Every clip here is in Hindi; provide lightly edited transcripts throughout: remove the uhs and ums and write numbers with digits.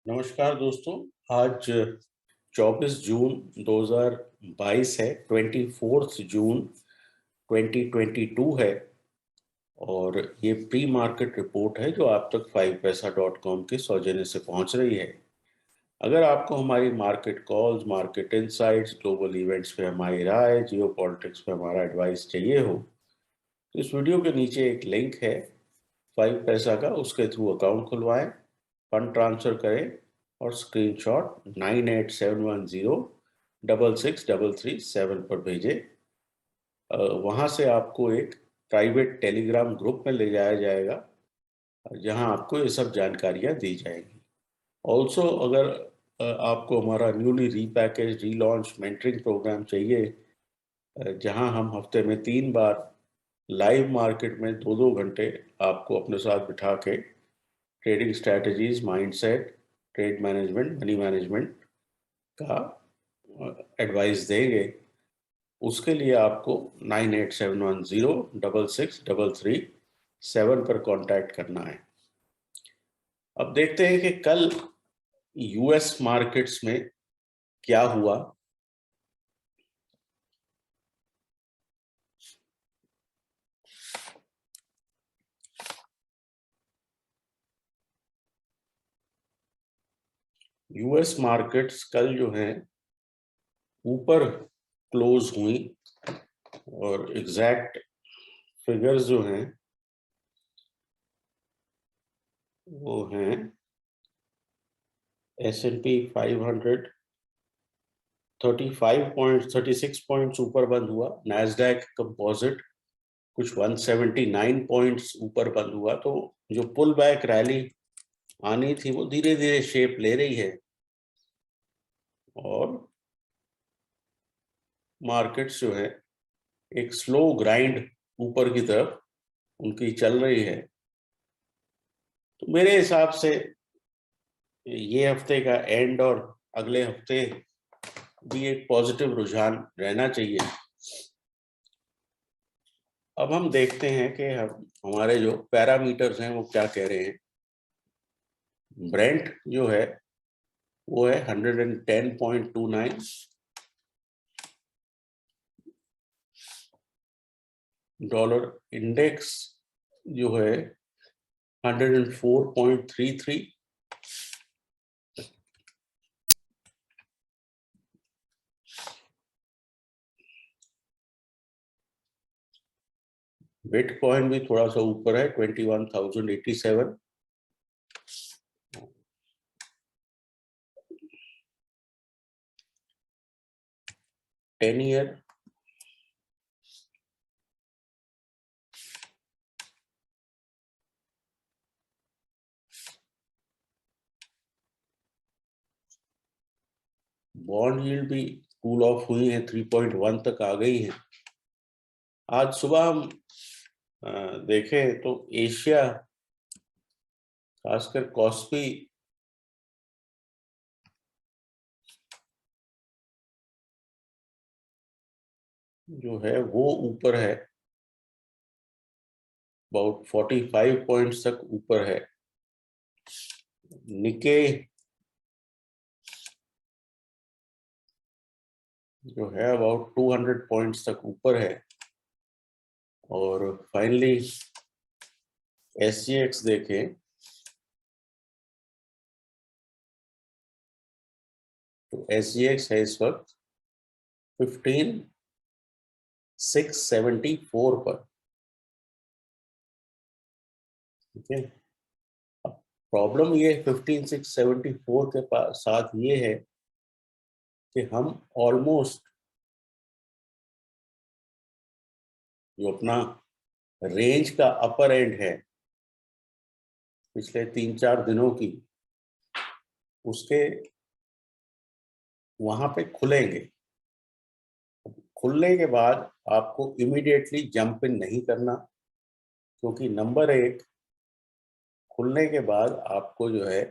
नमस्कार दोस्तों। आज 24 जून 2022 है। 24 जून 2022 है और ये प्री मार्केट रिपोर्ट है जो आप तक 5paisa.com के सौजन्य से पहुंच रही है। अगर आपको हमारी market calls, market insights, global events पे हमारी राय, जियो पॉलिटिक्स पे हमारा एडवाइस चाहिए हो तो इस वीडियो के नीचे एक लिंक है 5paisa का, उसके थ्रू अकाउंट खुलवाएं, फंड ट्रांसफर करें और स्क्रीनशॉट 9871066337 पर भेजें। वहां से आपको एक प्राइवेट टेलीग्राम ग्रुप में ले जाया जाएगा जहां आपको ये सब जानकारियां दी जाएंगी। ऑल्सो अगर आपको हमारा newly repackage relaunch mentoring program चाहिए जहां हम हफ्ते में 3 बार लाइव मार्केट में 2-2 घंटे आपको अपने साथ बिठा के trading strategies, mindset, trade management, money management का एडवाइस देंगे, उसके लिए आपको 9871066337 पर कांटेक्ट करना है। अब देखते हैं कि कल यूएस मार्केट्स में क्या हुआ। यूएस मार्केट्स कल जो है ऊपर क्लोज हुई और एग्जैक्ट फिगर्स जो हैं वो हैं S&P 500 36 पॉइंट्स ऊपर बंद हुआ। नैस्डैक कंपोजिट कुछ 179 पॉइंट्स ऊपर बंद हुआ। तो जो पुल बैक रैली आनी थी वो धीरे धीरे शेप ले रही है और मार्केट्स जो है एक स्लो ग्राइंड ऊपर की तरफ उनकी चल रही है। तो मेरे हिसाब से ये हफ्ते का एंड और अगले हफ्ते भी एक पॉजिटिव रुझान रहना चाहिए। अब हम देखते हैं कि हमारे जो पैरामीटर्स हैं वो क्या कह रहे हैं। ब्रेंट जो है वो है 110.29, डॉलर इंडेक्स जो है 104.33, बिटकॉइन भी थोड़ा सा ऊपर है 21,087, 10 ईयर बॉन्ड यील्ड भी कूल ऑफ हुई है, 3.1 तक आ गई है। आज सुबह हम देखें तो एशिया, खासकर कॉस्पी जो है वो ऊपर है, अबाउट 45 पॉइंट्स तक ऊपर है। निके जो है अबाउट 200 पॉइंट्स तक ऊपर है। और फाइनली SGX देखें तो SGX है इस वक्त 15,674 पर। ठीक है, अब प्रॉब्लम ये 15,674 के साथ ये है कि हम ऑलमोस्ट जो अपना रेंज का अपर एंड है पिछले 3-4 दिनों की, उसके वहां पे खुलेंगे। खुलने के बाद आपको इमीडिएटली जंप इन नहीं करना, क्योंकि नंबर एक, खुलने के बाद आपको जो है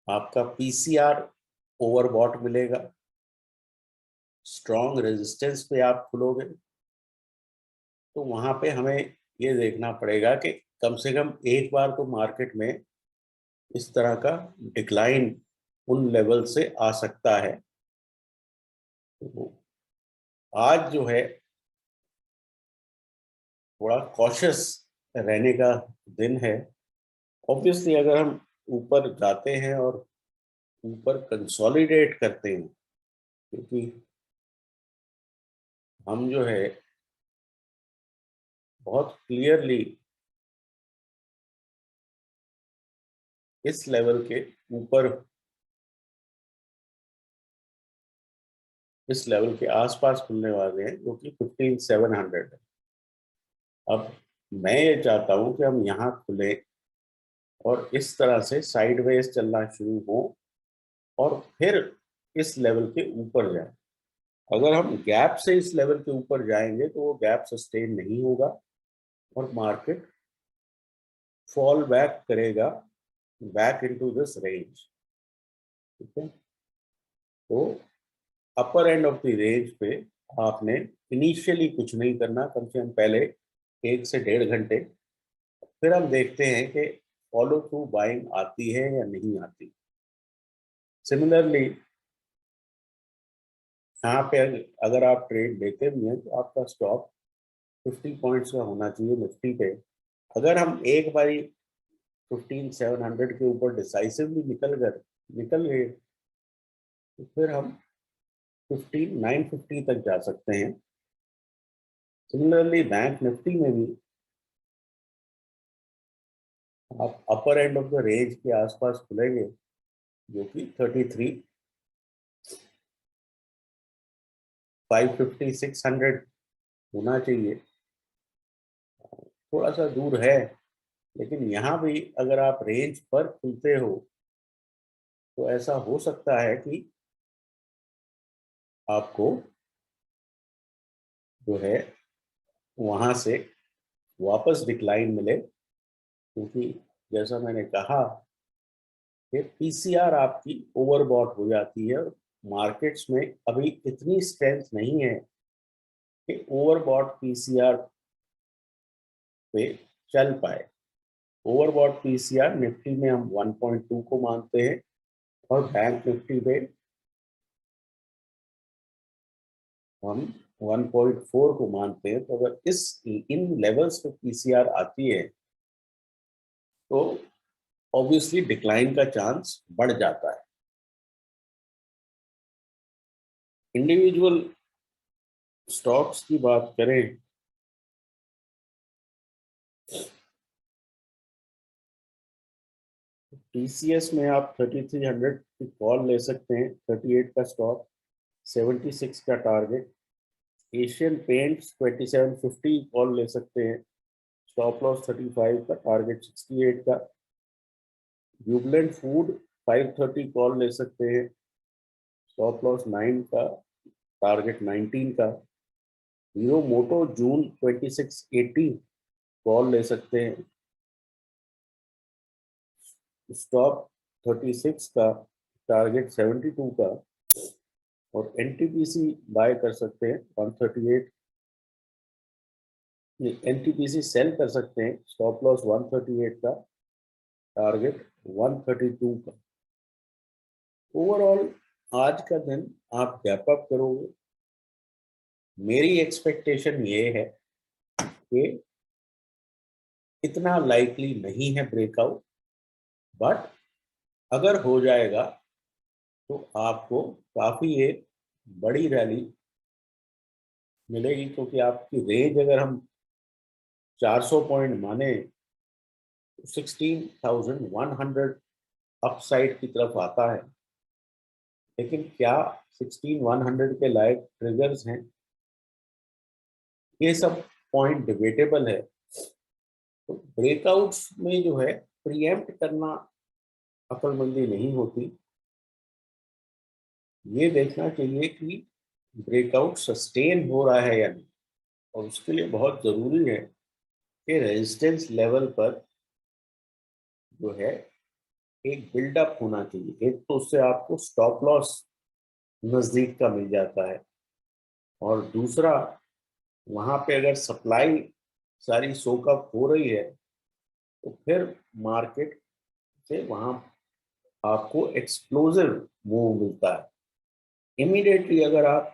आपका PCR ओवरबॉट मिलेगा। स्ट्रॉन्ग रेजिस्टेंस पे आप खुलोगे तो वहां पे हमें ये देखना पड़ेगा कि कम से कम एक बार तो मार्केट में इस तरह का डिक्लाइन उन लेवल से आ सकता है। तो आज जो है थोड़ा कॉशियस रहने का दिन है। ऑब्वियसली अगर हम ऊपर जाते हैं और ऊपर कंसोलिडेट करते हैं, क्योंकि हम जो है बहुत क्लियरली इस लेवल के ऊपर, इस लेवल के आसपास खुलने वाले हैं, जो कि 15,700 है। अब मैं ये चाहता हूं कि हम यहाँ खुले और इस तरह से साइडवेज चलना शुरू हो और फिर इस लेवल के ऊपर जाए। अगर हम गैप से इस लेवल के ऊपर जाएंगे तो वो गैप सस्टेन नहीं होगा और मार्केट फॉल बैक करेगा बैक इनटू दिस रेंज। ठीक है, तो अपर एंड ऑफ द रेंज पे आपने इनिशियली कुछ नहीं करना, कम से कम पहले 1 से 1.5 घंटे। फिर हम देखते हैं कि फॉलो थ्रू बाइंग आती है या नहीं आती। सिमिलरली यहाँ पे अगर आप ट्रेड लेते भी हैं तो आपका स्टॉप 50 पॉइंट्स का होना चाहिए निफ्टी पे। अगर हम एक बारी 15,700 के ऊपर डिसाइसिवली निकल गए तो फिर हम 15,950 तक जा सकते हैं। सिमिलरली बैंक निफ्टी में भी आप अपर एंड ऑफ द रेंज के आसपास खुलेंगे, जो कि 33,550 600 होना चाहिए। थोड़ा सा दूर है, लेकिन यहाँ भी अगर आप रेंज पर खुलते हो तो ऐसा हो सकता है कि आपको जो है वहां से वापस डिक्लाइन मिले, क्योंकि जैसा मैंने कहा कि पीसीआर आपकी ओवरबॉट हो जाती है। मार्केट्स में अभी इतनी स्ट्रेंथ नहीं है कि ओवरबॉट पीसीआर पे चल पाए। ओवरबॉट पीसीआर निफ्टी में हम 1.2 को मानते हैं और बैंक निफ्टी पे हम 1.4 को मानते हैं। तो अगर इस इन लेवल्स पे पीसीआर आती है तो ऑब्वियसली डिक्लाइन का चांस बढ़ जाता है। इंडिविजुअल स्टॉक्स की बात करें टीसीएस में आप 3300 की कॉल ले सकते हैं, 38 का स्टॉप, 76 का टारगेट। एशियन पेंट्स 2750 कॉल ले सकते हैं, स्टॉप लॉस 35 का, टारगेट 68 का। जुबलेंट फूड 530 कॉल ले सकते हैं, स्टॉप लॉस 9 का, टारगेट 19 का। हीरो मोटो जून 2680 कॉल ले सकते हैं, स्टॉप 36 का, टारगेट 72 का। और एनटीपीसी बाय कर सकते हैं 138, एनटीपीसी सेल कर सकते हैं, स्टॉप लॉस 138 का, टारगेट 132 का। ओवरऑल आज का दिन आप गैप अप करोगे। मेरी एक्सपेक्टेशन ये है कि इतना लाइकली नहीं है ब्रेकआउट, बट अगर हो जाएगा तो आपको काफी एक बड़ी रैली मिलेगी, क्योंकि आपकी रेंज अगर हम 400 पॉइंट माने तो 16,100 अपसाइड की तरफ आता है। लेकिन क्या 16,100 के लायक ट्रिगर्स हैं, ये सब पॉइंट डिबेटेबल है। तो ब्रेकआउट्स में जो है प्रीएम्प्ट करना अक्लमंदी नहीं होती। ये देखना चाहिए कि ब्रेकआउट सस्टेन हो रहा है या नहीं, और उसके लिए बहुत ज़रूरी है कि रेजिस्टेंस लेवल पर जो है एक बिल्डअप होना चाहिए। एक तो उससे आपको स्टॉप लॉस नज़दीक का मिल जाता है, और दूसरा वहाँ पे अगर सप्लाई सारी सोकअप हो रही है तो फिर मार्केट से वहां आपको एक्सप्लोसिव मूव मिलता है। इमीडिएटली अगर आप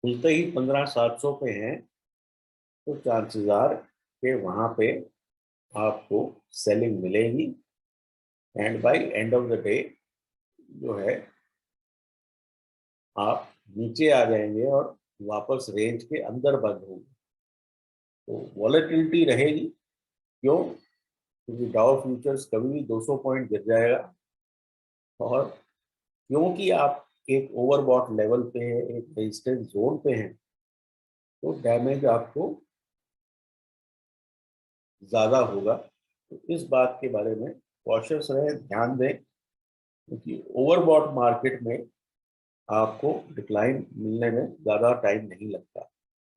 खुलते ही 15,700 पे हैं तो चांसेस आर कि वहां पे आपको सेलिंग मिलेगी and by end of the day जो है आप नीचे आ जाएंगे और वापस रेंज के अंदर बंद होंगे। तो वॉलेटिलिटी रहेगी। क्यों? क्योंकि डाउ फ्यूचर्स कभी भी 200 पॉइंट गिर जाएगा, और क्योंकि आप एक ओवरबॉट लेवल पे है, एक रेजिस्टेंस जोन पे हैं, तो डैमेज आपको ज़्यादा होगा। तो इस बात के बारे में कॉशियस रहें, ध्यान दें, क्योंकि ओवरबॉट मार्केट में आपको डिक्लाइन मिलने में ज़्यादा टाइम नहीं लगता।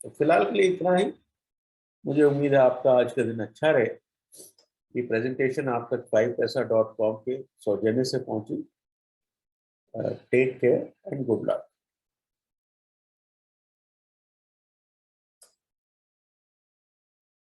तो फिलहाल के लिए इतना ही। मुझे उम्मीद है आपका आज का दिन अच्छा रहे। ये प्रेजेंटेशन आप तक 5paisa.com के सौजन्य से पहुंची। Take care and good luck.